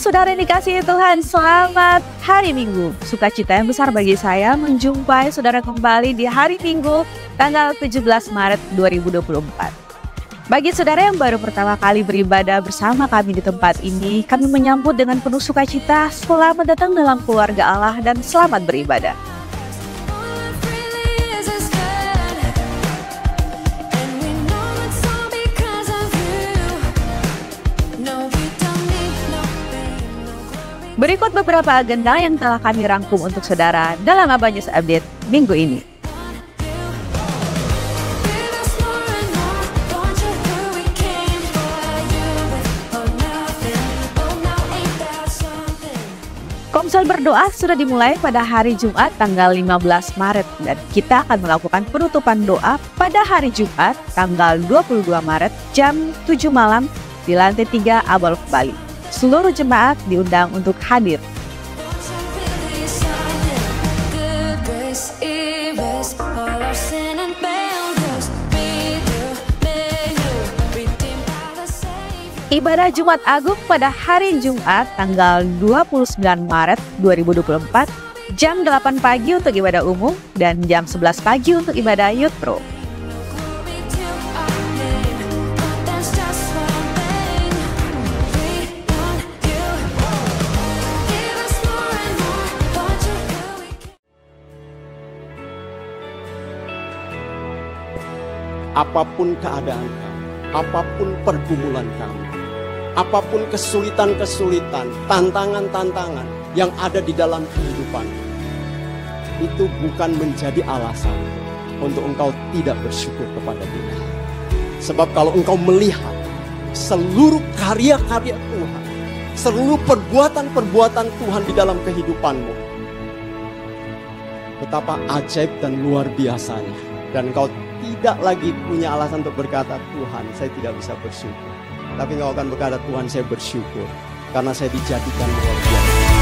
saudara yang dikasihi Tuhan, selamat hari Minggu. Sukacita yang besar bagi saya menjumpai saudara kembali di hari Minggu tanggal 17 Maret 2024. Bagi saudara yang baru pertama kali beribadah bersama kami di tempat ini, kami menyambut dengan penuh sukacita, selamat datang dalam keluarga Allah dan selamat beribadah. Berikut beberapa agenda yang telah kami rangkum untuk saudara dalam Abah News Update minggu ini. Komsel berdoa sudah dimulai pada hari Jumat tanggal 15 Maret dan kita akan melakukan penutupan doa pada hari Jumat tanggal 22 Maret jam 7 malam di lantai 3 Abal Bali. Seluruh jemaat diundang untuk hadir. Ibadah Jumat Agung pada hari Jumat tanggal 29 Maret 2024 jam 8 pagi untuk ibadah umum dan jam 11 pagi untuk ibadah Youth Pro. Apapun keadaan kamu, apapun pergumulan kamu, apapun kesulitan-kesulitan, tantangan-tantangan yang ada di dalam kehidupan, itu bukan menjadi alasan untuk engkau tidak bersyukur kepada Dia. Sebab kalau engkau melihat seluruh karya-karya Tuhan, seluruh perbuatan-perbuatan Tuhan di dalam kehidupanmu, betapa ajaib dan luar biasanya, dan engkau tidak lagi punya alasan untuk berkata, Tuhan, saya tidak bisa bersyukur. Tapi engkau akan berkata, Tuhan, saya bersyukur karena saya dijadikan luar biasa.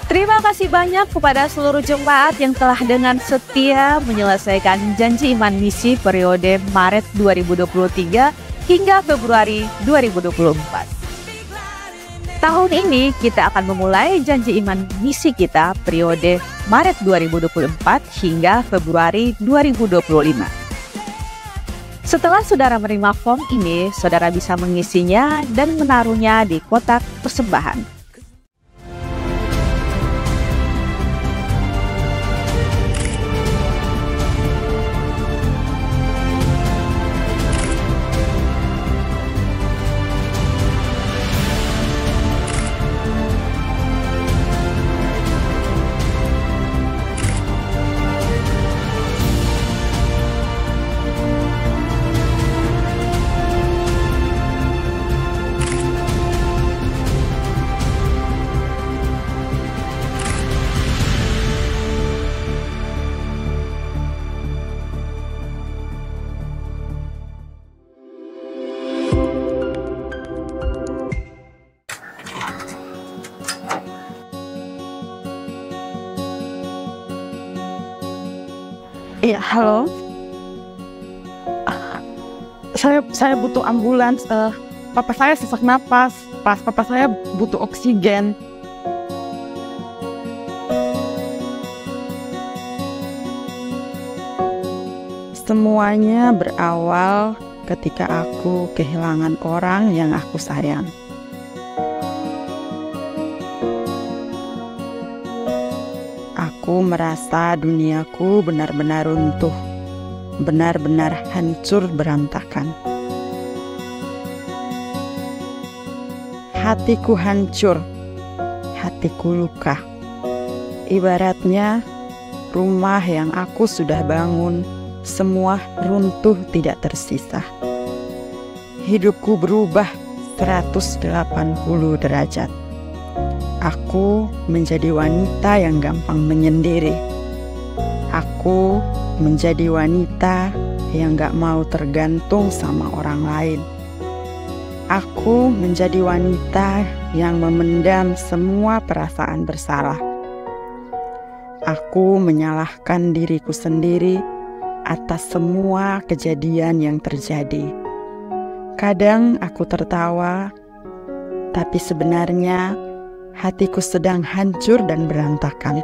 Terima kasih banyak kepada seluruh jemaat yang telah dengan setia menyelesaikan janji iman misi periode Maret 2023 hingga Februari 2024. Tahun ini kita akan memulai janji iman misi kita periode Maret 2024 hingga Februari 2025. Setelah saudara menerima form ini, saudara bisa mengisinya dan menaruhnya di kotak persembahan. Iya, halo. Saya butuh ambulans. Papa saya sesak napas. Papa saya butuh oksigen. Semuanya berawal ketika aku kehilangan orang yang aku sayang. Aku merasa duniaku benar-benar runtuh, benar-benar hancur berantakan. Hatiku hancur, hatiku luka. Ibaratnya rumah yang aku sudah bangun, semua runtuh tidak tersisa. Hidupku berubah 180 derajat. Aku menjadi wanita yang gampang menyendiri. Aku menjadi wanita yang gak mau tergantung sama orang lain. Aku menjadi wanita yang memendam semua perasaan bersalah. Aku menyalahkan diriku sendiri atas semua kejadian yang terjadi. Kadang aku tertawa, tapi sebenarnya hatiku sedang hancur dan berantakan.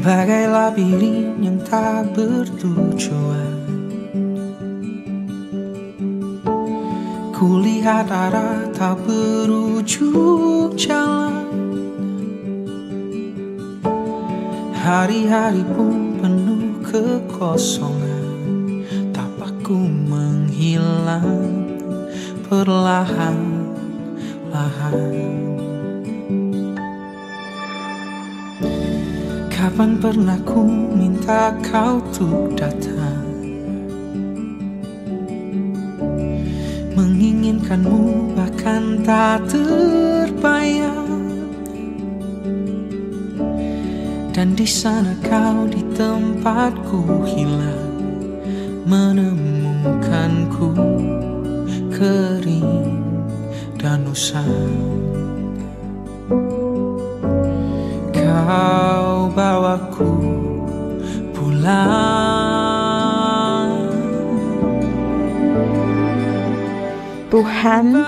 Bagai labirin yang tak bertujuan, kulihat arah tak berujung jalan. Hari-hari pun penuh kekosongan, tapakku menghilang perlahan-lahan. Kapan pernah ku minta kau untuk datang, menginginkanmu bahkan tak terbayang. Dan di sana kau di tempatku hilang, menemukanku kering dan usang. Kau bawaku pulang. Tuhan,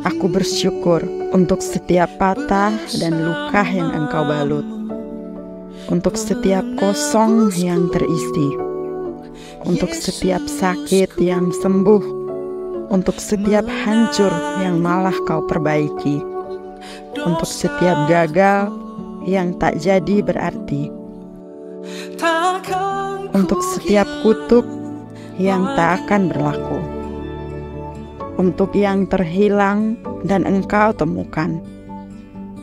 aku bersyukur untuk setiap patah dan luka yang Engkau balut, untuk setiap kosong yang terisi, untuk setiap sakit yang sembuh, untuk setiap hancur yang malah Kau perbaiki, untuk setiap gagal yang tak jadi berarti, untuk setiap kutuk yang tak akan berlaku, untuk yang terhilang dan Engkau temukan,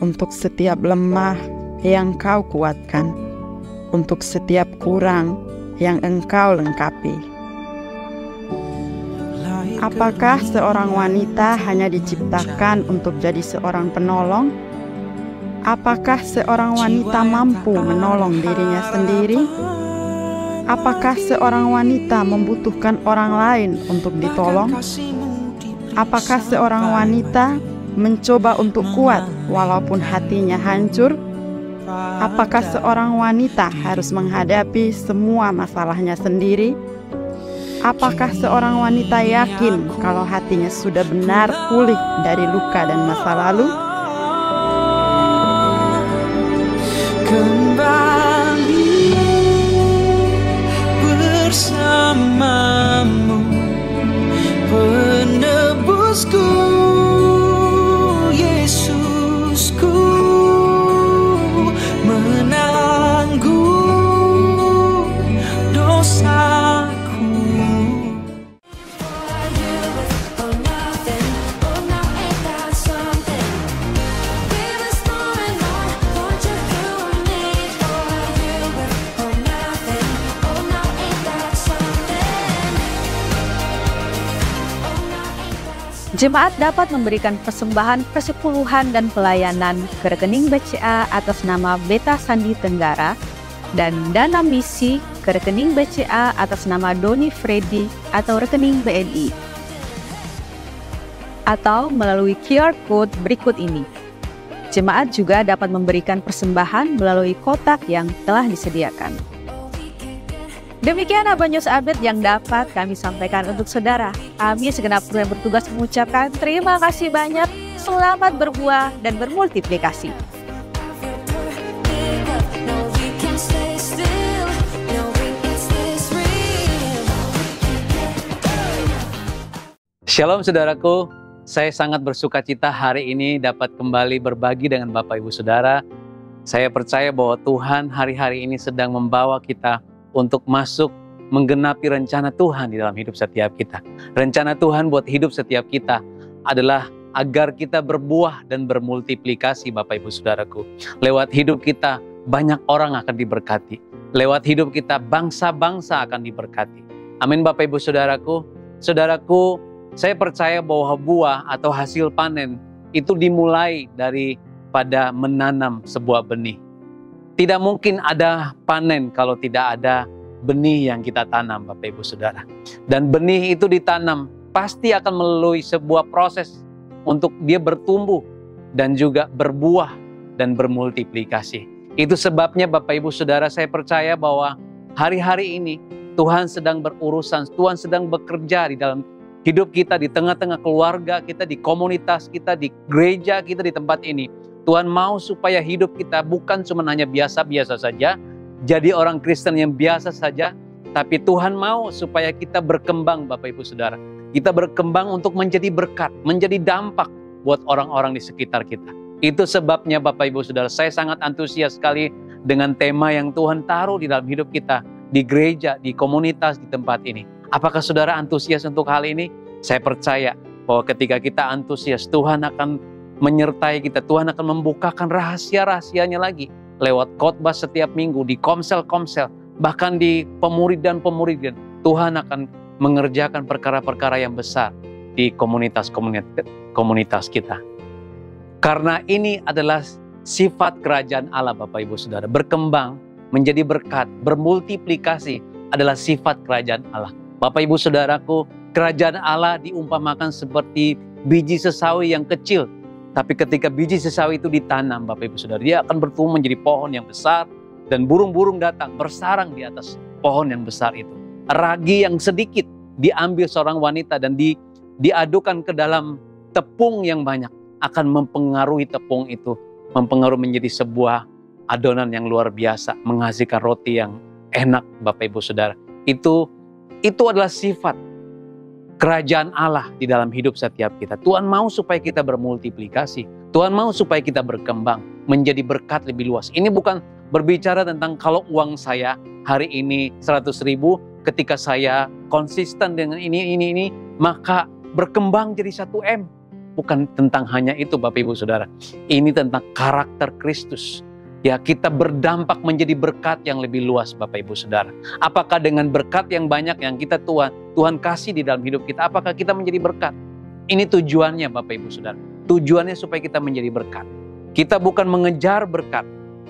untuk setiap lemah yang Kau kuatkan, untuk setiap kurang yang Engkau lengkapi. Apakah seorang wanita hanya diciptakan untuk jadi seorang penolong? Apakah seorang wanita mampu menolong dirinya sendiri? Apakah seorang wanita membutuhkan orang lain untuk ditolong? Apakah seorang wanita mencoba untuk kuat walaupun hatinya hancur? Apakah seorang wanita harus menghadapi semua masalahnya sendiri? Apakah seorang wanita yakin kalau hatinya sudah benar pulih dari luka dan masa lalu? Kembali bersamamu, penebusku, Yesusku, menanggung dosaku. Jemaat dapat memberikan persembahan persepuluhan dan pelayanan ke rekening BCA atas nama Beta Sandi Tenggara dan dana misi ke rekening BCA atas nama Doni Freddy atau rekening BNI. Atau melalui QR Code berikut ini. Jemaat juga dapat memberikan persembahan melalui kotak yang telah disediakan. Demikian Abang News Update yang dapat kami sampaikan untuk saudara. Kami segenap kru yang bertugas mengucapkan terima kasih banyak, selamat berbuah dan bermultiplikasi. Shalom saudaraku, saya sangat bersuka cita hari ini dapat kembali berbagi dengan Bapak Ibu Saudara. Saya percaya bahwa Tuhan hari-hari ini sedang membawa kita untuk masuk menggenapi rencana Tuhan di dalam hidup setiap kita. Rencana Tuhan buat hidup setiap kita adalah agar kita berbuah dan bermultiplikasi Bapak Ibu Saudaraku. Lewat hidup kita banyak orang akan diberkati. Lewat hidup kita bangsa-bangsa akan diberkati. Amin Bapak Ibu Saudaraku. Saudaraku, saya percaya bahwa buah atau hasil panen itu dimulai daripada menanam sebuah benih. Tidak mungkin ada panen kalau tidak ada benih yang kita tanam Bapak Ibu Saudara. Dan benih itu ditanam pasti akan melalui sebuah proses untuk dia bertumbuh dan juga berbuah dan bermultiplikasi. Itu sebabnya Bapak Ibu Saudara, saya percaya bahwa hari-hari ini Tuhan sedang berurusan, Tuhan sedang bekerja di dalam hidup kita, di tengah-tengah keluarga kita, di komunitas kita, di gereja kita, di tempat ini. Tuhan mau supaya hidup kita bukan cuma hanya biasa-biasa saja, jadi orang Kristen yang biasa saja, tapi Tuhan mau supaya kita berkembang Bapak Ibu Saudara. Kita berkembang untuk menjadi berkat, menjadi dampak buat orang-orang di sekitar kita. Itu sebabnya Bapak Ibu Saudara, saya sangat antusias sekali dengan tema yang Tuhan taruh di dalam hidup kita, di gereja, di komunitas, di tempat ini. Apakah saudara antusias untuk hal ini? Saya percaya bahwa ketika kita antusias, Tuhan akan menyertai kita. Tuhan akan membukakan rahasia-rahasianya lagi lewat khotbah setiap minggu, di komsel-komsel, bahkan di pemuridan-pemuridan. Tuhan akan mengerjakan perkara-perkara yang besar di komunitas kita. Karena ini adalah sifat kerajaan Allah Bapak Ibu Saudara. Berkembang, menjadi berkat, bermultiplikasi adalah sifat kerajaan Allah. Bapak Ibu Saudaraku, kerajaan Allah diumpamakan seperti biji sesawi yang kecil. Tapi ketika biji sesawi itu ditanam, Bapak Ibu Saudara, dia akan bertumbuh menjadi pohon yang besar dan burung-burung datang bersarang di atas pohon yang besar itu. Ragi yang sedikit diambil seorang wanita dan diadukan ke dalam tepung yang banyak akan mempengaruhi tepung itu, mempengaruhi menjadi sebuah adonan yang luar biasa, menghasilkan roti yang enak Bapak Ibu Saudara. Itu adalah sifat kerajaan Allah di dalam hidup setiap kita. Tuhan mau supaya kita bermultiplikasi. Tuhan mau supaya kita berkembang, menjadi berkat lebih luas. Ini bukan berbicara tentang kalau uang saya hari ini 100.000, ketika saya konsisten dengan ini, maka berkembang jadi 1M. Bukan tentang hanya itu Bapak Ibu Saudara. Ini tentang karakter Kristus. Ya, kita berdampak menjadi berkat yang lebih luas Bapak Ibu Saudara. Apakah dengan berkat yang banyak yang kita Tuhan kasih di dalam hidup kita, apakah kita menjadi berkat? Ini tujuannya Bapak Ibu Saudara. Tujuannya supaya kita menjadi berkat. Kita bukan mengejar berkat,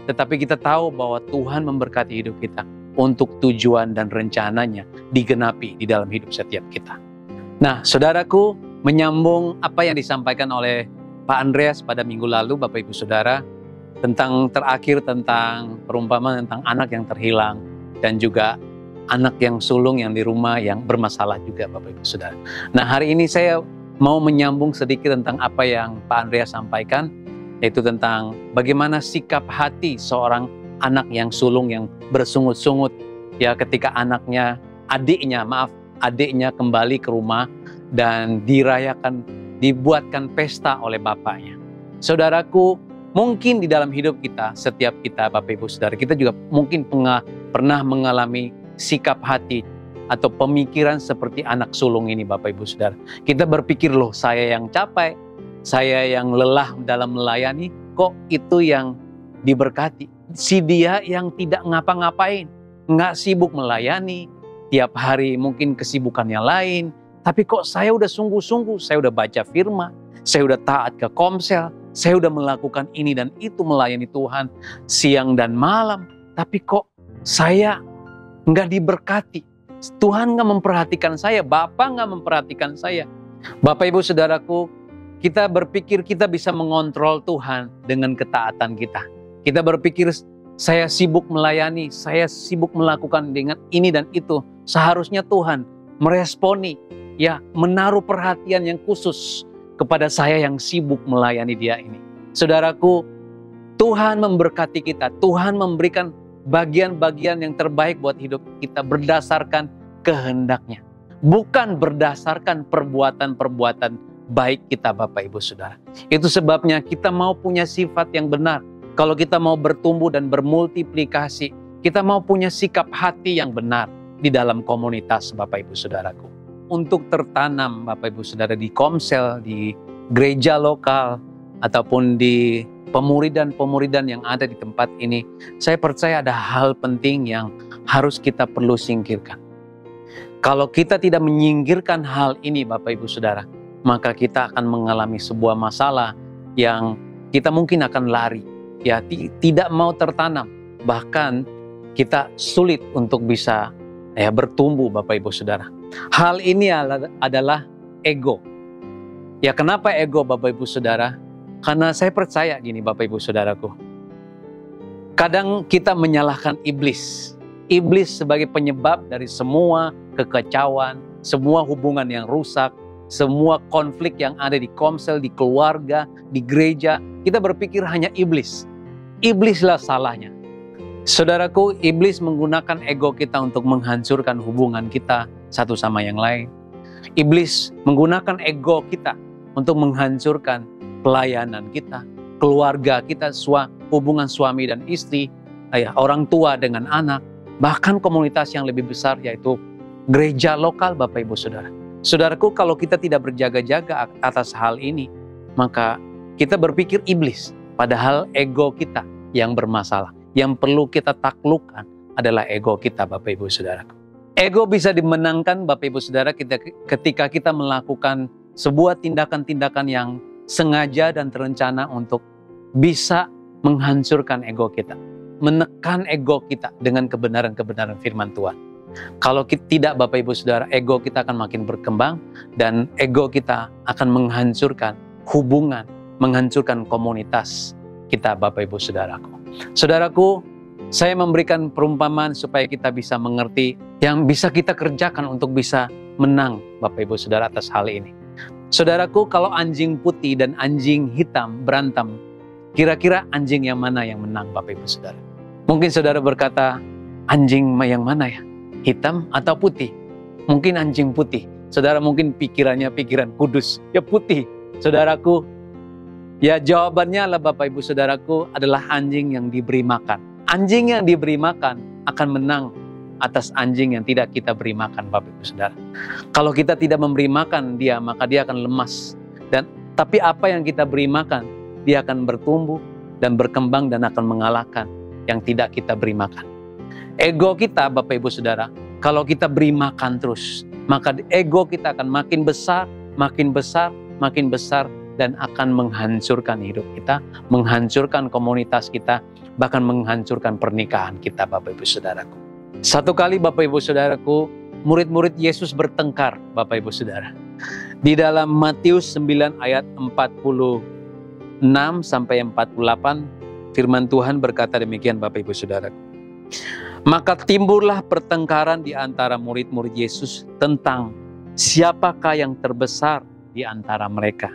tetapi kita tahu bahwa Tuhan memberkati hidup kita untuk tujuan dan rencananya digenapi di dalam hidup setiap kita. Nah, saudaraku, menyambung apa yang disampaikan oleh Pak Andreas pada minggu lalu Bapak Ibu Saudara, tentang perumpamaan tentang anak yang terhilang dan juga anak yang sulung yang di rumah yang bermasalah juga Bapak Ibu Saudara. Nah, hari ini saya mau menyambung sedikit tentang apa yang Pak Andreas sampaikan, yaitu tentang bagaimana sikap hati seorang anak yang sulung yang bersungut-sungut ya ketika adiknya kembali ke rumah dan dibuatkan pesta oleh bapaknya. Saudaraku, mungkin di dalam hidup kita, setiap kita Bapak Ibu Saudara, kita juga mungkin pernah mengalami sikap hati atau pemikiran seperti anak sulung ini Bapak Ibu Saudara. Kita berpikir, loh saya yang capek, saya yang lelah dalam melayani, kok itu yang diberkati. Si dia yang tidak ngapa-ngapain, nggak sibuk melayani, tiap hari mungkin kesibukannya lain, tapi kok saya udah sungguh-sungguh, saya udah baca firman, saya udah taat ke komsel, saya udah melakukan ini dan itu melayani Tuhan siang dan malam, tapi kok saya nggak diberkati. Tuhan nggak memperhatikan saya, Bapak nggak memperhatikan saya. Bapak Ibu Saudaraku, kita berpikir kita bisa mengontrol Tuhan dengan ketaatan kita. Kita berpikir saya sibuk melayani, saya sibuk melakukan dengan ini dan itu. Seharusnya Tuhan meresponi, ya menaruh perhatian yang khusus kepada saya yang sibuk melayani dia ini. Saudaraku, Tuhan memberkati kita, Tuhan memberikan bagian-bagian yang terbaik buat hidup kita berdasarkan kehendaknya. Bukan berdasarkan perbuatan-perbuatan baik kita Bapak Ibu Saudara. Itu sebabnya kita mau punya sifat yang benar. Kalau kita mau bertumbuh dan bermultiplikasi, kita mau punya sikap hati yang benar di dalam komunitas Bapak Ibu Saudaraku. Untuk tertanam Bapak Ibu Saudara di komsel, di gereja lokal, ataupun di pemuridan-pemuridan yang ada di tempat ini, saya percaya ada hal penting yang harus kita perlu singkirkan. Kalau kita tidak menyingkirkan hal ini Bapak Ibu Saudara, maka kita akan mengalami sebuah masalah yang kita mungkin akan lari, ya tidak mau tertanam, bahkan kita sulit untuk bisa bertumbuh Bapak Ibu Saudara. Hal ini adalah ego. Ya kenapa ego Bapak Ibu Saudara? Karena saya percaya gini Bapak Ibu Saudaraku. Kadang kita menyalahkan iblis. Iblis sebagai penyebab dari semua kekacauan, semua hubungan yang rusak, semua konflik yang ada di komsel, di keluarga, di gereja. Kita berpikir hanya iblis. Iblislah salahnya. Saudaraku, iblis menggunakan ego kita untuk menghancurkan hubungan kita satu sama yang lain. Iblis menggunakan ego kita untuk menghancurkan pelayanan kita, keluarga kita, hubungan suami dan istri, orang tua dengan anak, bahkan komunitas yang lebih besar yaitu gereja lokal Bapak Ibu Saudara. Saudaraku, kalau kita tidak berjaga-jaga atas hal ini, maka kita berpikir iblis, padahal ego kita yang bermasalah. Yang perlu kita taklukkan adalah ego kita Bapak Ibu Saudaraku. Ego bisa dimenangkan Bapak Ibu Saudara ketika kita melakukan sebuah tindakan-tindakan yang sengaja dan terencana untuk bisa menghancurkan ego kita. Menekan ego kita dengan kebenaran-kebenaran firman Tuhan. Kalau tidak Bapak Ibu Saudara, ego kita akan makin berkembang dan ego kita akan menghancurkan hubungan, menghancurkan komunitas kita Bapak Ibu Saudaraku. Saudaraku, saya memberikan perumpamaan supaya kita bisa mengerti yang bisa kita kerjakan untuk bisa menang Bapak Ibu Saudara atas hal ini. Saudaraku, kalau anjing putih dan anjing hitam berantem, kira-kira anjing yang mana yang menang Bapak Ibu Saudara? Mungkin saudara berkata, anjing yang mana ya? Hitam atau putih? Mungkin anjing putih. Saudara mungkin pikirannya pikiran kudus, ya putih. Saudaraku, ya jawabannya adalah Bapak Ibu Saudaraku adalah anjing yang diberi makan. Anjing yang diberi makan akan menang atas anjing yang tidak kita beri makan Bapak Ibu Saudara. Kalau kita tidak memberi makan dia, maka dia akan lemas. Tapi apa yang kita beri makan, dia akan bertumbuh dan berkembang dan akan mengalahkan yang tidak kita beri makan. Ego kita Bapak Ibu Saudara, kalau kita beri makan terus, maka ego kita akan makin besar, makin besar, makin besar, dan akan menghancurkan hidup kita, menghancurkan komunitas kita, bahkan menghancurkan pernikahan kita Bapak Ibu Saudaraku. Satu kali Bapak Ibu Saudaraku, murid-murid Yesus bertengkar Bapak Ibu Saudara. Di dalam Matius 9 ayat 46 sampai 48, firman Tuhan berkata demikian Bapak Ibu Saudaraku. Maka timbullah pertengkaran di antara murid-murid Yesus tentang siapakah yang terbesar di antara mereka.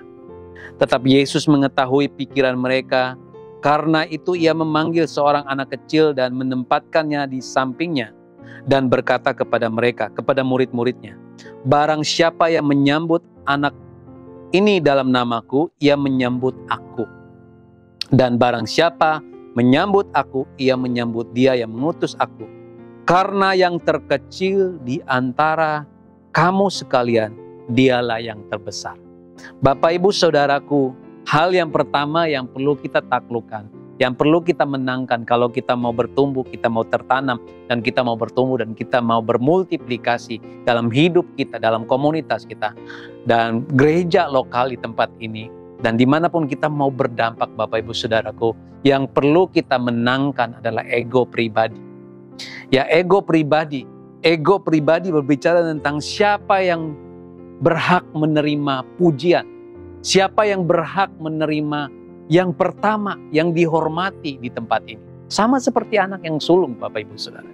Tetapi Yesus mengetahui pikiran mereka, karena itu ia memanggil seorang anak kecil dan menempatkannya di sampingnya dan berkata kepada mereka, kepada murid-muridnya, barang siapa yang menyambut anak ini dalam namaku, ia menyambut aku. Dan barang siapa menyambut aku, ia menyambut dia yang mengutus aku. Karena yang terkecil di antara kamu sekalian, dialah yang terbesar. Bapak, Ibu, Saudaraku, hal yang pertama yang perlu kita taklukkan, yang perlu kita menangkan kalau kita mau bertumbuh, kita mau tertanam, dan kita mau bertumbuh, dan kita mau bermultiplikasi dalam hidup kita, dalam komunitas kita, dan gereja lokal di tempat ini, dan dimanapun kita mau berdampak, Bapak, Ibu, Saudaraku, yang perlu kita menangkan adalah ego pribadi. Ya, ego pribadi. Ego pribadi berbicara tentang siapa yang berhak menerima pujian, siapa yang berhak menerima yang pertama, yang dihormati di tempat ini. Sama seperti anak yang sulung, Bapak, Ibu, Saudara.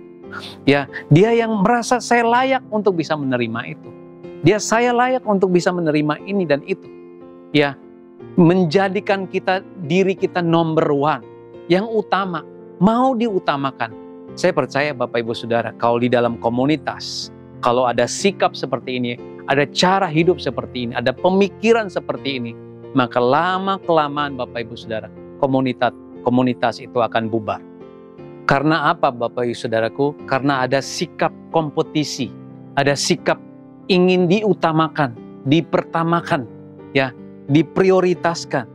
Ya, dia yang merasa saya layak untuk bisa menerima itu. Saya layak untuk bisa menerima ini dan itu. Ya, menjadikan diri kita number one, yang utama, mau diutamakan. Saya percaya, Bapak, Ibu, Saudara, kalau di dalam komunitas, kalau ada sikap seperti ini, ada cara hidup seperti ini, ada pemikiran seperti ini, maka lama-kelamaan, Bapak, Ibu, Saudara, komunitas itu akan bubar. Karena apa, Bapak, Ibu, Saudaraku? Karena ada sikap kompetisi, ada sikap ingin diutamakan, dipertamakan, ya, diprioritaskan,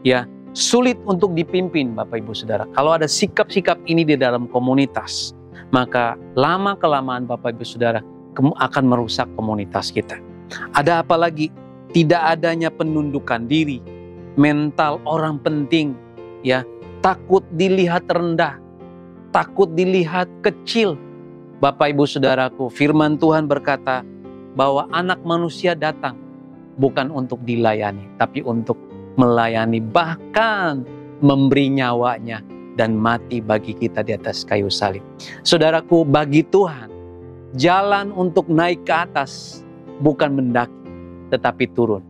ya, sulit untuk dipimpin, Bapak, Ibu, Saudara. Kalau ada sikap-sikap ini di dalam komunitas, maka lama-kelamaan, Bapak, Ibu, Saudara, akan merusak komunitas kita. Ada apa lagi? Tidak adanya penundukan diri, mental orang penting, ya, takut dilihat rendah, takut dilihat kecil. Bapak, Ibu, Saudaraku, firman Tuhan berkata bahwa anak manusia datang bukan untuk dilayani, tapi untuk melayani, bahkan memberi nyawanya dan mati bagi kita di atas kayu salib. Saudaraku, bagi Tuhan, jalan untuk naik ke atas bukan mendaki, tetapi turun.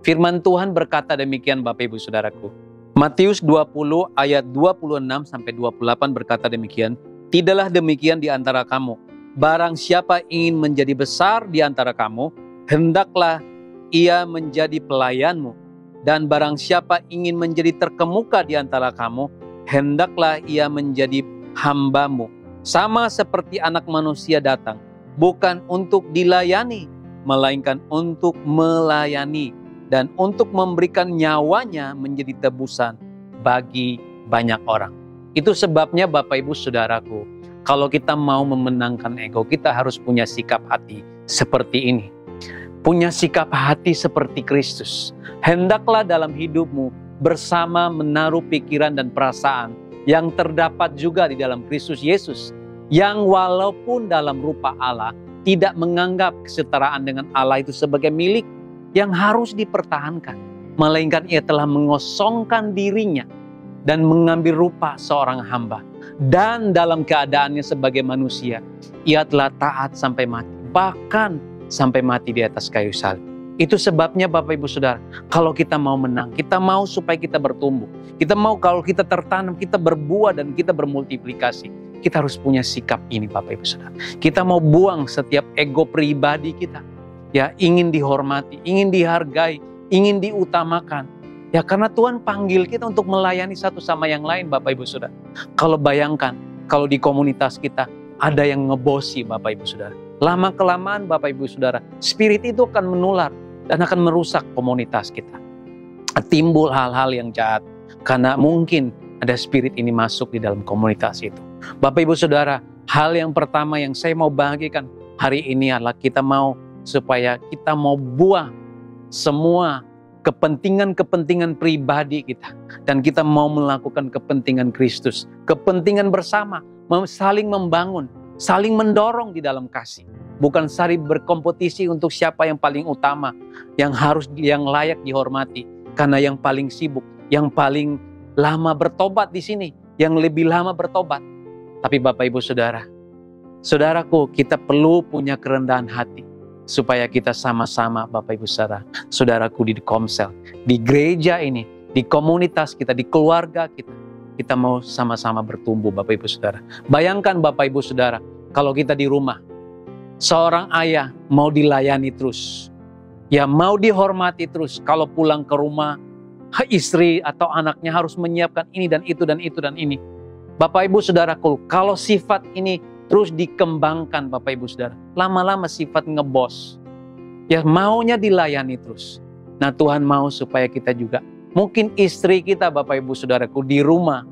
Firman Tuhan berkata demikian, Bapak, Ibu, Saudaraku. Matius 20 ayat 26 sampai 28 berkata demikian, tidaklah demikian di antara kamu. Barang siapa ingin menjadi besar di antara kamu, hendaklah ia menjadi pelayanmu. Dan barang siapa ingin menjadi terkemuka di antara kamu, hendaklah ia menjadi hambamu. Sama seperti anak manusia datang, bukan untuk dilayani, melainkan untuk melayani, dan untuk memberikan nyawanya menjadi tebusan bagi banyak orang. Itu sebabnya, Bapak, Ibu, Saudaraku, kalau kita mau memenangkan ego, kita harus punya sikap hati seperti ini. Punya sikap hati seperti Kristus. Hendaklah dalam hidupmu bersama menaruh pikiran dan perasaan yang terdapat juga di dalam Kristus Yesus, yang walaupun dalam rupa Allah tidak menganggap kesetaraan dengan Allah itu sebagai milik yang harus dipertahankan, melainkan ia telah mengosongkan dirinya dan mengambil rupa seorang hamba, dan dalam keadaannya sebagai manusia ia telah taat sampai mati, bahkan sampai mati di atas kayu salib. Itu sebabnya, Bapak, Ibu, Saudara, kalau kita mau menang, kita mau supaya kita bertumbuh, kita mau kalau kita tertanam, kita berbuah dan kita bermultiplikasi, kita harus punya sikap ini, Bapak, Ibu, Saudara. Kita mau buang setiap ego pribadi kita, ya, ingin dihormati, ingin dihargai, ingin diutamakan, ya, karena Tuhan panggil kita untuk melayani satu sama yang lain, Bapak, Ibu, Saudara. Kalau bayangkan, kalau di komunitas kita ada yang ngebosi, Bapak, Ibu, Saudara, lama-kelamaan, Bapak, Ibu, Saudara, spirit itu akan menular dan akan merusak komunitas kita. Timbul hal-hal yang jahat karena mungkin ada spirit ini masuk di dalam komunitas itu. Bapak, Ibu, Saudara, hal yang pertama yang saya mau bagikan hari ini adalah kita mau supaya kita mau buang semua kepentingan-kepentingan pribadi kita, dan kita mau melakukan kepentingan Kristus, kepentingan bersama, saling membangun, saling mendorong di dalam kasih. Bukan saling berkompetisi untuk siapa yang paling utama, yang layak dihormati. Karena yang paling sibuk, yang paling lama bertobat di sini, yang lebih lama bertobat. Tapi Bapak, Ibu, Saudara, Saudaraku, kita perlu punya kerendahan hati supaya kita sama-sama, Bapak Ibu Saudara, saudaraku di Komsel, di gereja ini, di komunitas kita, di keluarga kita mau sama-sama bertumbuh, Bapak Ibu Saudara. Bayangkan Bapak Ibu Saudara, kalau kita di rumah, seorang ayah mau dilayani terus, ya mau dihormati terus. Kalau pulang ke rumah, istri atau anaknya harus menyiapkan ini dan itu dan itu dan ini. Bapak Ibu Saudaraku, kalau sifat ini terus dikembangkan Bapak Ibu Saudara, lama-lama sifat ngebos. Ya maunya dilayani terus. Nah Tuhan mau supaya kita juga, mungkin istri kita Bapak Ibu Saudaraku di rumah,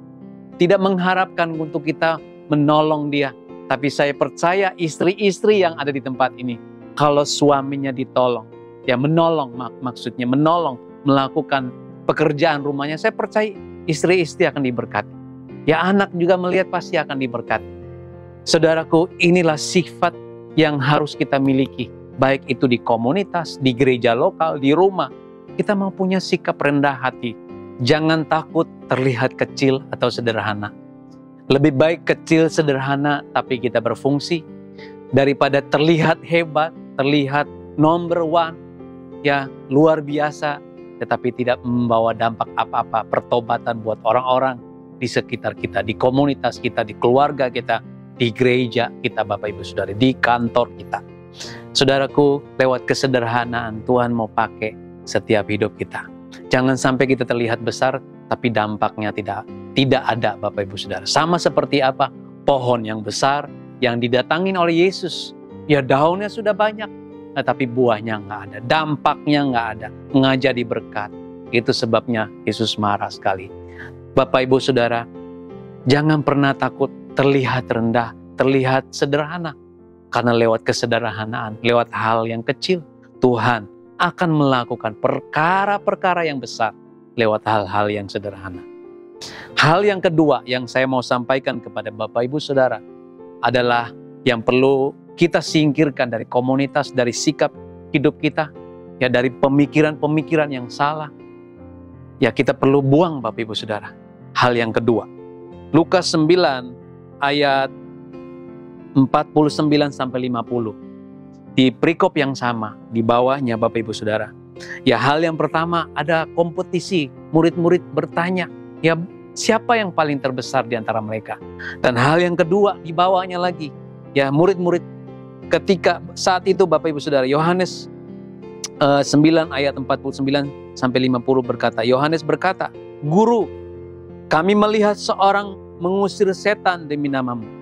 tidak mengharapkan untuk kita menolong dia. Tapi saya percaya istri-istri yang ada di tempat ini, kalau suaminya ditolong, ya menolong maksudnya menolong, melakukan pekerjaan rumahnya, saya percaya istri-istri akan diberkati. Ya anak juga melihat pasti akan diberkati. Saudaraku, inilah sifat yang harus kita miliki. Baik itu di komunitas, di gereja lokal, di rumah. Kita mau punya sikap rendah hati. Jangan takut terlihat kecil atau sederhana. Lebih baik kecil, sederhana, tapi kita berfungsi. Daripada terlihat hebat, terlihat number one, ya luar biasa, tetapi tidak membawa dampak apa-apa, pertobatan buat orang-orang di sekitar kita, di komunitas kita, di keluarga kita, di gereja kita Bapak Ibu Saudara, di kantor kita. Saudaraku, lewat kesederhanaan Tuhan mau pakai setiap hidup kita. Jangan sampai kita terlihat besar, tapi dampaknya tidak ada Bapak Ibu Saudara. Sama seperti apa? Pohon yang besar yang didatangin oleh Yesus. Ya daunnya sudah banyak, tapi buahnya nggak ada, dampaknya nggak ada, nggak jadi berkat. Itu sebabnya Yesus marah sekali. Bapak Ibu Saudara, jangan pernah takut terlihat rendah, terlihat sederhana. Karena lewat kesederhanaan, lewat hal yang kecil, Tuhan akan melakukan perkara-perkara yang besar lewat hal-hal yang sederhana. Hal yang kedua yang saya mau sampaikan kepada Bapak Ibu Saudara adalah yang perlu kita singkirkan dari komunitas, dari sikap hidup kita, ya dari pemikiran-pemikiran yang salah. Ya kita perlu buang Bapak Ibu Saudara. Hal yang kedua, Lukas 9 ayat 49-50. Di perikop yang sama, di bawahnya Bapak Ibu Saudara. Ya hal yang pertama, ada kompetisi, murid-murid bertanya, ya siapa yang paling terbesar di antara mereka? Dan hal yang kedua, di bawahnya lagi, ya murid-murid ketika saat itu Bapak Ibu Saudara, Yohanes 9 ayat 49-50 berkata, Yohanes berkata, Guru, kami melihat seorang mengusir setan demi nama-Mu.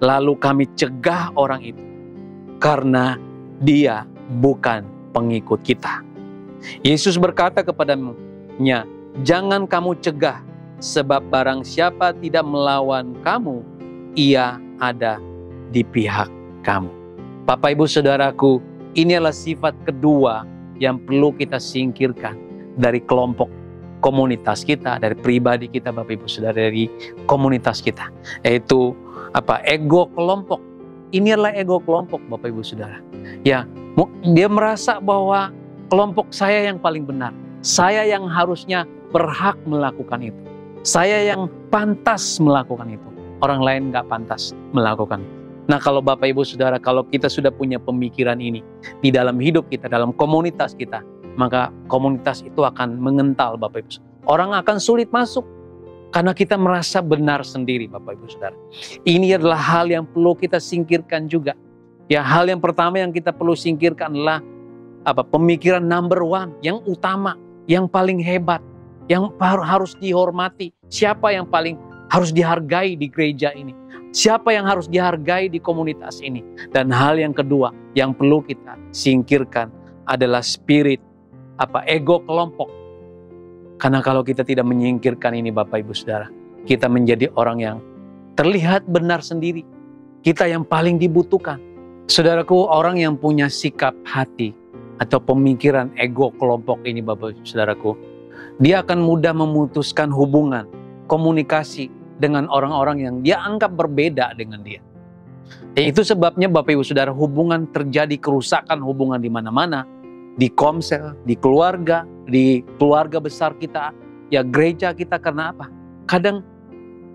Lalu kami cegah orang itu, karena dia bukan pengikut kita. Yesus berkata kepadanya, jangan kamu cegah, sebab barang siapa tidak melawan kamu, ia ada di pihak kamu. Bapak Ibu Saudaraku, ini adalah sifat kedua yang perlu kita singkirkan dari kelompok komunitas kita, dari pribadi kita Bapak Ibu Saudara, dari komunitas kita, yaitu ego kelompok. Ini adalah ego kelompok Bapak Ibu Saudara. Ya, dia merasa bahwa kelompok saya yang paling benar. Saya yang harusnya berhak melakukan itu. Saya yang pantas melakukan itu. Orang lain nggak pantas melakukan. Nah kalau Bapak Ibu Saudara, kalau kita sudah punya pemikiran ini di dalam hidup kita, dalam komunitas kita, maka komunitas itu akan mengental Bapak Ibu Saudara. Orang akan sulit masuk karena kita merasa benar sendiri Bapak Ibu Saudara. Ini adalah hal yang perlu kita singkirkan juga. Ya hal yang pertama yang kita perlu singkirkan adalah pemikiran number one, yang utama, yang paling hebat, yang harus dihormati. Siapa yang paling harus dihargai di gereja ini? Siapa yang harus dihargai di komunitas ini? Dan hal yang kedua yang perlu kita singkirkan adalah spirit ego kelompok. Karena kalau kita tidak menyingkirkan ini Bapak Ibu Saudara, kita menjadi orang yang terlihat benar sendiri. Kita yang paling dibutuhkan. Saudaraku, orang yang punya sikap hati atau pemikiran ego kelompok ini Bapak Ibu Saudaraku, dia akan mudah memutuskan hubungan, komunikasi dengan orang-orang yang dia anggap berbeda dengan dia. Itu sebabnya Bapak Ibu Saudara, hubungan terjadi, kerusakan hubungan di mana-mana, di Komsel, di keluarga besar kita, ya gereja kita. Karena apa? Kadang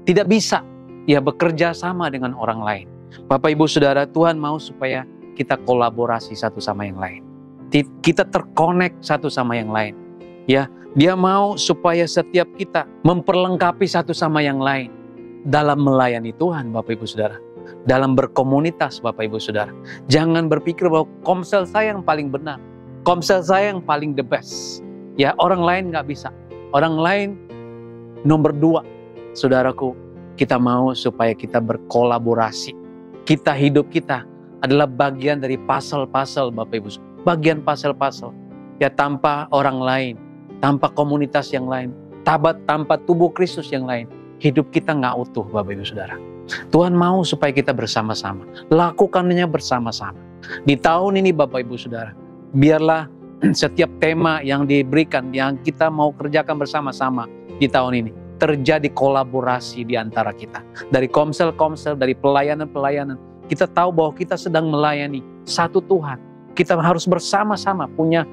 tidak bisa ya bekerja sama dengan orang lain. Bapak Ibu Saudara, Tuhan mau supaya kita kolaborasi satu sama yang lain. Kita terkonek satu sama yang lain. Ya, Dia mau supaya setiap kita memperlengkapi satu sama yang lain dalam melayani Tuhan, Bapak Ibu Saudara. Dalam berkomunitas, Bapak Ibu Saudara. Jangan berpikir bahwa komsel saya yang paling benar, komsel saya yang paling the best. Ya, orang lain nggak bisa. Orang lain nomor 2. Saudaraku, kita mau supaya kita berkolaborasi. Hidup kita adalah bagian dari pasal-pasal, Bapak Ibu. Bagian pasal-pasal. Ya, tanpa orang lain, tanpa komunitas yang lain, tanpa tubuh Kristus yang lain, hidup kita nggak utuh, Bapak Ibu Saudara. Tuhan mau supaya kita bersama-sama, lakukannya bersama-sama. Di tahun ini, Bapak Ibu Saudara, biarlah setiap tema yang diberikan, yang kita mau kerjakan bersama-sama di tahun ini, terjadi kolaborasi di antara kita. Dari komsel-komsel, dari pelayanan-pelayanan, kita tahu bahwa kita sedang melayani satu Tuhan. Kita harus bersama-sama punya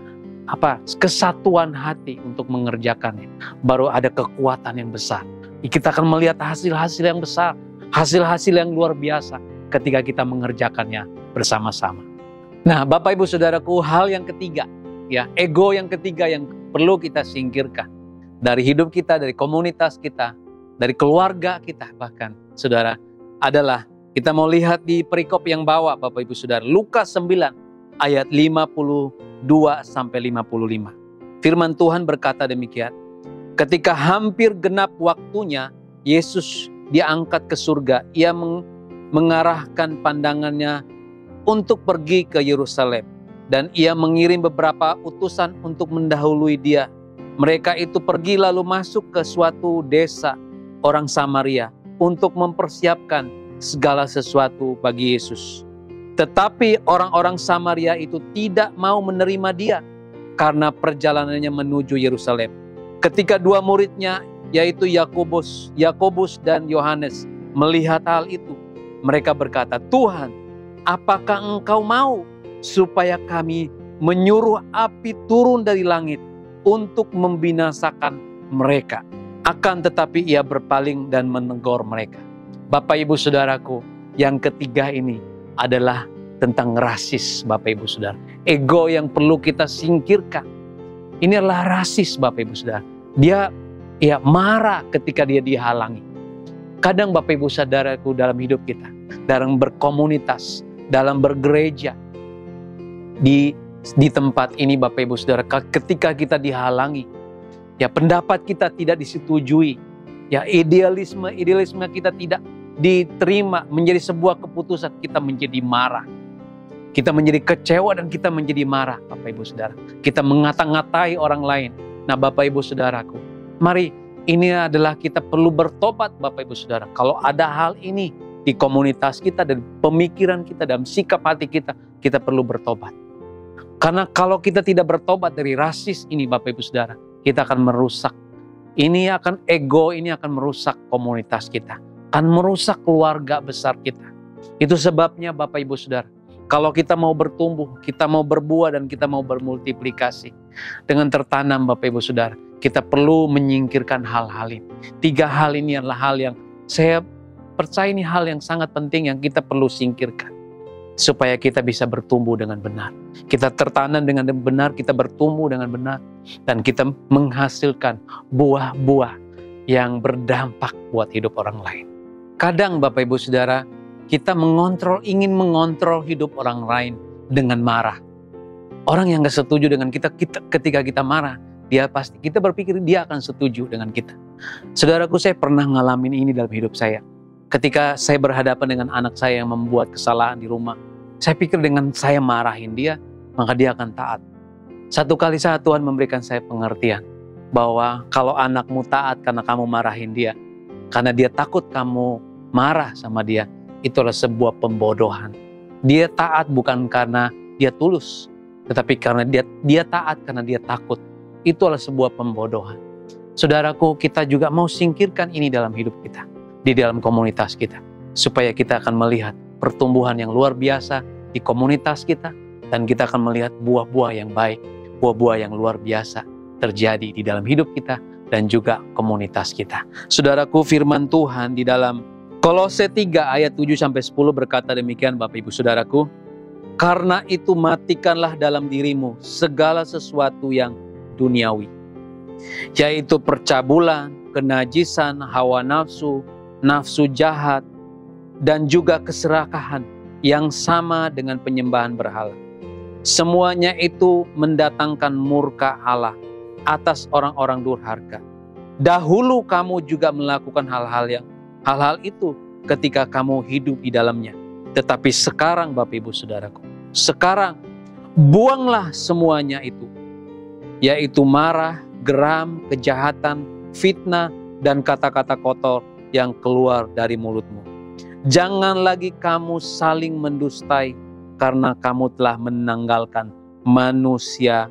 kesatuan hati untuk mengerjakannya. Baru ada kekuatan yang besar. Kita akan melihat hasil-hasil yang besar, hasil-hasil yang luar biasa ketika kita mengerjakannya bersama-sama. Nah, Bapak Ibu Saudaraku, hal yang ketiga, ya, ego yang ketiga yang perlu kita singkirkan dari hidup kita, dari komunitas kita, dari keluarga kita bahkan, Saudara, adalah kita mau lihat di perikop yang bawah, Bapak Ibu Saudara, Lukas 9 ayat 52 sampai 55. Firman Tuhan berkata demikian. Ketika hampir genap waktunya, Yesus diangkat ke surga. Ia mengarahkan pandangannya untuk pergi ke Yerusalem. Dan ia mengirim beberapa utusan untuk mendahului dia. Mereka itu pergi lalu masuk ke suatu desa orang Samaria untuk mempersiapkan segala sesuatu bagi Yesus. Tetapi orang-orang Samaria itu tidak mau menerima dia karena perjalanannya menuju Yerusalem. Ketika 2 muridnya, yaitu Yakobus dan Yohanes, melihat hal itu, mereka berkata, "Tuhan, apakah Engkau mau supaya kami menyuruh api turun dari langit untuk membinasakan mereka?" Akan tetapi ia berpaling dan menegur mereka. Bapak Ibu Saudaraku, yang ketiga ini adalah tentang rasis, Bapak Ibu Saudara. Ego yang perlu kita singkirkan. Ini adalah rasis, Bapak Ibu Saudara. Dia marah ketika dia dihalangi. Kadang Bapak Ibu Saudaraku, dalam hidup kita, dalam berkomunitas, dalam bergereja, di tempat ini Bapak Ibu Saudara, ketika kita dihalangi, ya pendapat kita tidak disetujui, ya idealisme kita tidak diterima menjadi sebuah keputusan, kita menjadi marah. Kita menjadi kecewa dan kita menjadi marah, Bapak Ibu Saudara. Kita mengata-ngatai orang lain. Nah, Bapak Ibu Saudaraku, mari, ini adalah kita perlu bertobat, Bapak Ibu Saudara. Kalau ada hal ini di komunitas kita, dan pemikiran kita, dalam sikap hati kita, kita perlu bertobat. Karena kalau kita tidak bertobat dari rasis ini, Bapak Ibu Saudara, kita akan merusak. Ego ini akan merusak komunitas kita, akan merusak keluarga besar kita. Itu sebabnya Bapak Ibu Saudara, kalau kita mau bertumbuh, kita mau berbuah, dan kita mau bermultiplikasi dengan tertanam, Bapak Ibu Saudara, kita perlu menyingkirkan hal-hal ini. 3 hal ini adalah hal yang saya percaya ini hal yang sangat penting yang kita perlu singkirkan. Supaya kita bisa bertumbuh dengan benar. Kita tertanam dengan benar, kita bertumbuh dengan benar. Dan kita menghasilkan buah-buah yang berdampak buat hidup orang lain. Kadang Bapak Ibu Saudara, kita ingin mengontrol hidup orang lain dengan marah. Orang yang gak setuju dengan kita ketika kita marah, kita berpikir dia akan setuju dengan kita. Saudaraku, saya pernah ngalamin ini dalam hidup saya. Ketika saya berhadapan dengan anak saya yang membuat kesalahan di rumah, saya pikir dengan saya marahin dia, maka dia akan taat. Satu kali Tuhan memberikan saya pengertian bahwa kalau anakmu taat karena kamu marahin dia, karena dia takut kamu marah sama dia, itu adalah sebuah pembodohan. Dia taat bukan karena dia tulus, tetapi karena dia taat karena dia takut. Itu adalah sebuah pembodohan. Saudaraku, kita juga mau singkirkan ini dalam hidup kita, di dalam komunitas kita, supaya kita akan melihat pertumbuhan yang luar biasa di komunitas kita, dan kita akan melihat buah-buah yang baik, buah-buah yang luar biasa terjadi di dalam hidup kita dan juga komunitas kita. Saudaraku, firman Tuhan di dalam Kolose 3 ayat 7-10 berkata demikian Bapak Ibu Saudaraku. Karena itu matikanlah dalam dirimu segala sesuatu yang duniawi, yaitu percabulan, kenajisan, hawa nafsu, nafsu jahat, dan juga keserakahan yang sama dengan penyembahan berhala. Semuanya itu mendatangkan murka Allah atas orang-orang durhaka. Dahulu kamu juga melakukan hal-hal itu ketika kamu hidup di dalamnya. Tetapi sekarang Bapak Ibu Saudaraku, sekarang buanglah semuanya itu, yaitu marah, geram, kejahatan, fitnah, dan kata-kata kotor yang keluar dari mulutmu. Jangan lagi kamu saling mendustai, karena kamu telah menanggalkan manusia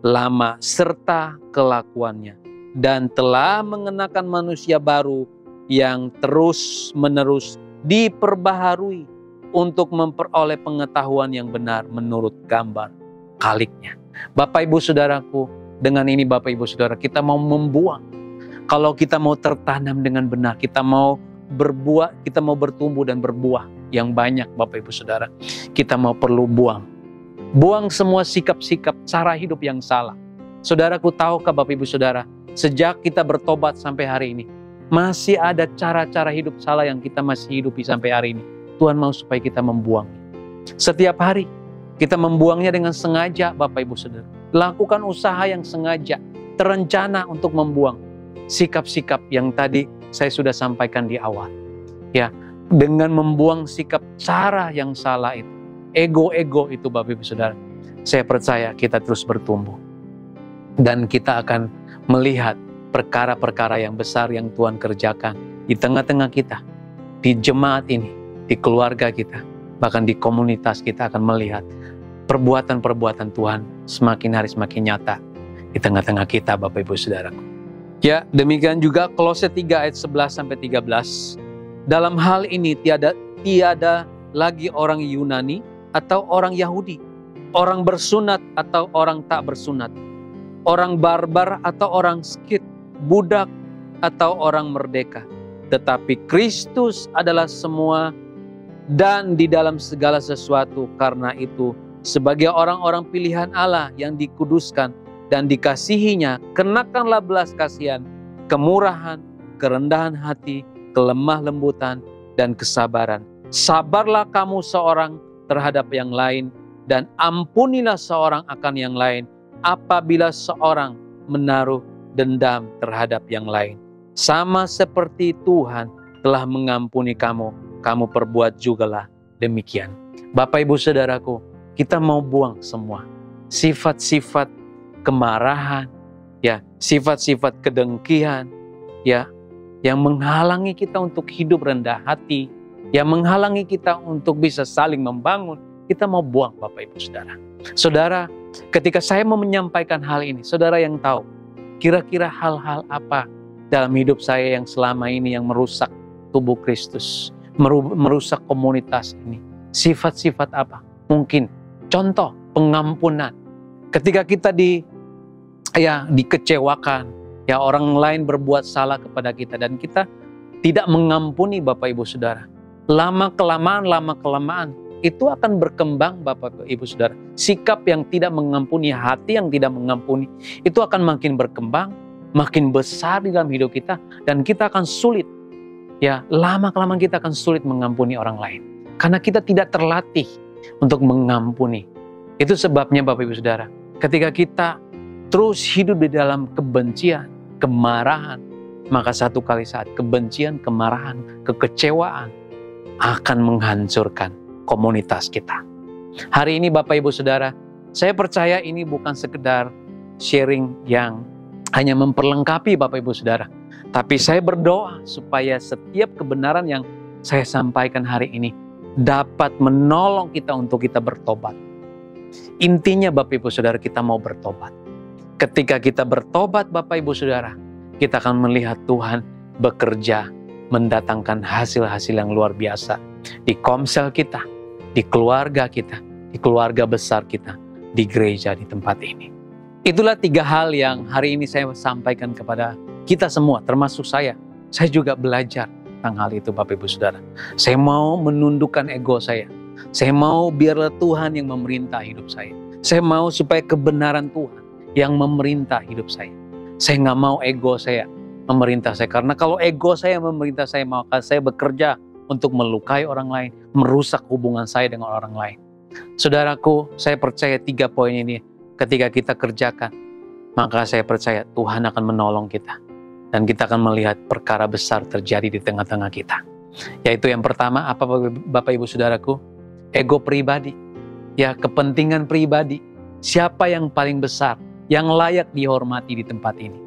lama serta kelakuannya, dan telah mengenakan manusia baru yang terus-menerus diperbaharui untuk memperoleh pengetahuan yang benar menurut gambar kaliknya. Bapak Ibu Saudaraku, dengan ini Bapak Ibu Saudara, kita mau membuang. Kalau kita mau tertanam dengan benar, kita mau berbuah, kita mau bertumbuh dan berbuah yang banyak Bapak Ibu Saudara, kita mau perlu buang. Buang semua sikap-sikap cara hidup yang salah. Saudaraku, tahukah Bapak Ibu Saudara, sejak kita bertobat sampai hari ini, masih ada cara-cara hidup salah yang kita masih hidupi sampai hari ini. Tuhan mau supaya kita membuang. Setiap hari kita membuangnya dengan sengaja Bapak Ibu Saudara. Lakukan usaha yang sengaja, terencana untuk membuang sikap-sikap yang tadi saya sudah sampaikan di awal. Ya, dengan membuang sikap cara yang salah itu, ego-ego itu Bapak Ibu Saudara, saya percaya kita terus bertumbuh. Dan kita akan melihat perkara-perkara yang besar yang Tuhan kerjakan di tengah-tengah kita, di jemaat ini, di keluarga kita, bahkan di komunitas kita akan melihat perbuatan-perbuatan Tuhan semakin hari semakin nyata di tengah-tengah kita Bapak Ibu Saudaraku. Ya, demikian juga Kolose 3 ayat 11-13. Dalam hal ini tiada lagi orang Yunani atau orang Yahudi, orang bersunat atau orang tak bersunat, orang barbar atau orang Skit, budak atau orang merdeka. Tetapi Kristus adalah semua dan di dalam segala sesuatu. Karena itu, sebagai orang-orang pilihan Allah yang dikuduskan dan dikasihinya, kenakanlah belas kasihan, kemurahan, kerendahan hati, kelemah lembutan, dan kesabaran. Sabarlah kamu seorang terhadap yang lain, dan ampunilah seorang akan yang lain, apabila seorang menaruh dendam terhadap yang lain. Sama seperti Tuhan telah mengampuni kamu, kamu perbuat jugalah demikian. Bapak Ibu Saudaraku, kita mau buang semua sifat-sifat kemarahan, ya, sifat-sifat kedengkian, ya, yang menghalangi kita untuk hidup rendah hati, yang menghalangi kita untuk bisa saling membangun. Kita mau buang Bapak Ibu Saudara. Saudara, ketika saya mau menyampaikan hal ini, saudara yang tahu, kira-kira hal-hal apa dalam hidup saya yang selama ini yang merusak tubuh Kristus, merusak komunitas ini. Sifat-sifat apa? Mungkin contoh pengampunan. Ketika kita dikecewakan, ya, orang lain berbuat salah kepada kita dan kita tidak mengampuni Bapak Ibu Saudara. Lama-kelamaan itu akan berkembang Bapak Ibu Saudara. Sikap yang tidak mengampuni, hati yang tidak mengampuni, itu akan makin berkembang, makin besar di dalam hidup kita, dan kita akan sulit. Ya, lama-kelamaan kita akan sulit mengampuni orang lain. Karena kita tidak terlatih untuk mengampuni. Itu sebabnya Bapak Ibu Saudara, ketika kita terus hidup di dalam kebencian, kemarahan, maka satu kali saat kebencian, kemarahan, kekecewaan akan menghancurkan komunitas kita. Hari ini Bapak Ibu Saudara, saya percaya ini bukan sekedar sharing yang hanya memperlengkapi Bapak Ibu Saudara. Tapi saya berdoa supaya setiap kebenaran yang saya sampaikan hari ini dapat menolong kita untuk kita bertobat. Intinya Bapak Ibu Saudara, kita mau bertobat. Ketika kita bertobat Bapak Ibu Saudara, kita akan melihat Tuhan bekerja, mendatangkan hasil-hasil yang luar biasa di komsel kita, di keluarga kita, di keluarga besar kita, di gereja, di tempat ini. Itulah 3 hal yang hari ini saya sampaikan kepada kita semua, termasuk saya. Saya juga belajar tentang hal itu Bapak Ibu Saudara. Saya mau menundukkan ego saya. Saya mau biarlah Tuhan yang memerintah hidup saya. Saya mau supaya kebenaran Tuhan yang memerintah hidup saya. Saya nggak mau ego saya memerintah saya. Karena kalau ego saya memerintah saya, maka saya bekerja untuk melukai orang lain, merusak hubungan saya dengan orang lain. Saudaraku, saya percaya 3 poin ini ketika kita kerjakan, maka saya percaya Tuhan akan menolong kita. Dan kita akan melihat perkara besar terjadi di tengah-tengah kita. Yaitu yang pertama, apa Bapak Ibu Saudaraku? Ego pribadi. Ya, kepentingan pribadi. Siapa yang paling besar, yang layak dihormati di tempat ini?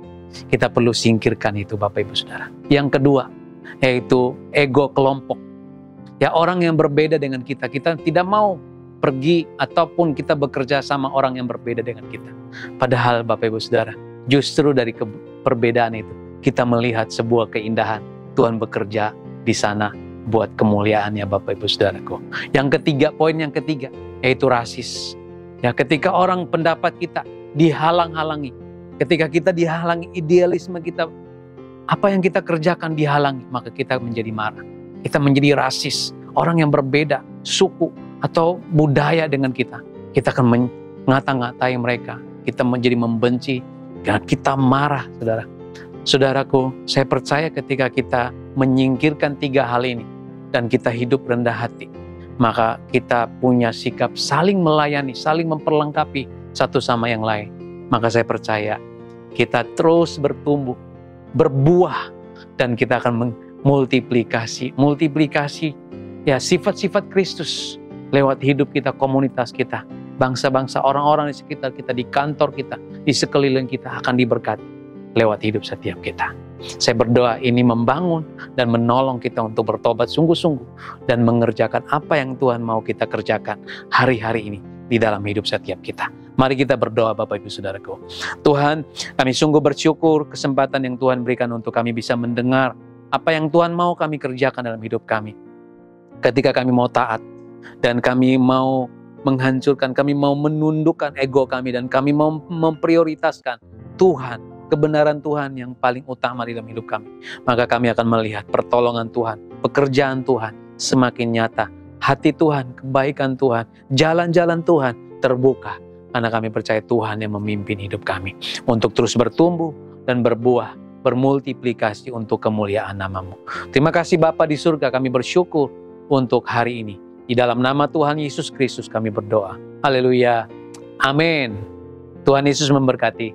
Kita perlu singkirkan itu Bapak Ibu Saudara. Yang kedua, yaitu ego kelompok. Ya, orang yang berbeda dengan kita. Kita tidak mau pergi ataupun kita bekerja sama orang yang berbeda dengan kita. Padahal Bapak Ibu Saudara, justru dari perbedaan itu kita melihat sebuah keindahan. Tuhan bekerja di sana buat kemuliaannya Bapak Ibu Saudaraku. Yang ketiga, poin yang ketiga, yaitu rasis. Ya, ketika orang pendapat kita dihalang-halangi, ketika kita dihalangi idealisme kita, apa yang kita kerjakan dihalangi, maka kita menjadi marah. Kita menjadi rasis, orang yang berbeda suku atau budaya dengan kita. Kita akan mengata-ngatai mereka. Kita menjadi membenci. Dan kita marah, saudara. Saudaraku, saya percaya ketika kita menyingkirkan 3 hal ini. Dan kita hidup rendah hati. Maka kita punya sikap saling melayani, saling memperlengkapi satu sama yang lain. Maka saya percaya kita terus bertumbuh, berbuah. Dan kita akan multiplikasi ya sifat-sifat Kristus lewat hidup kita, komunitas kita, bangsa-bangsa, orang-orang di sekitar kita, di kantor kita, di sekeliling kita akan diberkati lewat hidup setiap kita. Saya berdoa ini membangun dan menolong kita untuk bertobat sungguh-sungguh dan mengerjakan apa yang Tuhan mau kita kerjakan hari-hari ini di dalam hidup setiap kita. Mari kita berdoa Bapak Ibu Saudaraku. Tuhan, kami sungguh bersyukur kesempatan yang Tuhan berikan untuk kami bisa mendengar apa yang Tuhan mau kami kerjakan dalam hidup kami. Ketika kami mau taat dan kami mau menghancurkan, kami mau menundukkan ego kami dan kami mau memprioritaskan Tuhan, kebenaran Tuhan yang paling utama di dalam hidup kami. Maka kami akan melihat pertolongan Tuhan, pekerjaan Tuhan semakin nyata. Hati Tuhan, kebaikan Tuhan, jalan-jalan Tuhan terbuka. Karena kami percaya Tuhan yang memimpin hidup kami untuk terus bertumbuh dan berbuah, bermultiplikasi untuk kemuliaan nama-Mu. Terima kasih Bapa di surga, kami bersyukur untuk hari ini. Di dalam nama Tuhan Yesus Kristus kami berdoa. Haleluya. Amin. Tuhan Yesus memberkati.